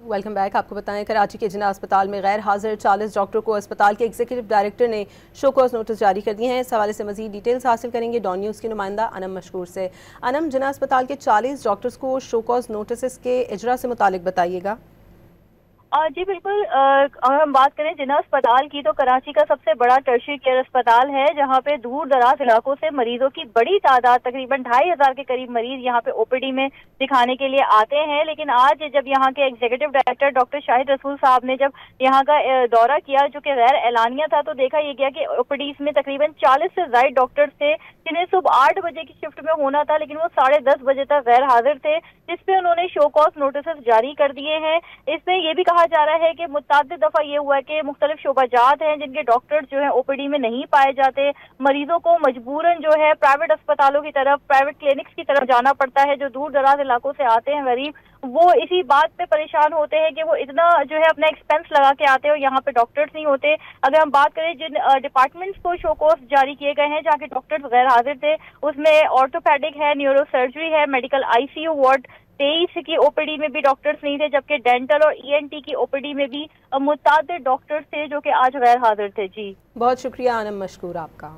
Welcome back. आपको बताएं, कराची के जिना अस्पताल में गैर हाजिर 40 डॉक्टर को अस्पताल के एग्जीक्यूटिव डायरेक्टर ने शो कॉज नोटिस जारी कर दिए हैं। इस हवाले से मजीद डिटेल्स हासिल करेंगे डॉन न्यूज़ की नुमाइंदा अनम मशकूर से। अनम, जिना अस्पताल के 40 डॉक्टर्स को शो कॉज नोटिस के इजरा से मुतालिक बताइएगा। जी बिल्कुल। अगर हम बात करें जिना अस्पताल की, तो कराची का सबसे बड़ा टर्शियरी केयर अस्पताल है, जहां पे दूर दराज इलाकों से मरीजों की बड़ी तादाद, तकरीबन 2500 के करीब मरीज यहाँ पे ओपीडी में दिखाने के लिए आते हैं। लेकिन आज जब यहाँ के एग्जीक्यूटिव डायरेक्टर डॉक्टर शाहिद रसूल साहब ने जब यहाँ का दौरा किया, जो कि गैर एलानिया था, तो देखा ये गया कि ओपीडीज में तकरीबन 40 से ज्यादा डॉक्टर्स थे, जिन्हें सुबह 8 बजे की शिफ्ट में होना था, लेकिन वो 10:30 बजे तक गैर हाजिर थे, जिसपे उन्होंने शो कॉज नोटिस जारी कर दिए हैं। इसमें यह भी कहा जा रहा है कि मुतअद्दिद दफा ये हुआ है कि मुख्तलिफ शोबाजात हैं जिनके डॉक्टर्स जो है ओपीडी में नहीं पाए जाते। मरीजों को मजबूरन जो है प्राइवेट अस्पतालों की तरफ, प्राइवेट क्लिनिक्स की तरफ जाना पड़ता है। जो दूर दराज इलाकों से आते हैं गरीब, वो इसी बात पे परेशान होते हैं कि वो इतना जो है अपना एक्सपेंस लगा के आते हैं और यहाँ पे डॉक्टर्स नहीं होते। अगर हम बात करें जिन डिपार्टमेंट्स को शो कॉज जारी किए गए हैं, जहाँ के डॉक्टर्स गैर हाजिर थे, उसमें ऑर्थोपेडिक है, न्यूरो सर्जरी है, मेडिकल आईसीयू वार्ड 23 की ओपीडी में भी डॉक्टर्स नहीं थे, जबकि डेंटल और ईएनटी की ओपीडी में भी मुतअद्दिद डॉक्टर्स थे जो कि आज गैर हाजिर थे। जी बहुत शुक्रिया अनम मशकूर आपका।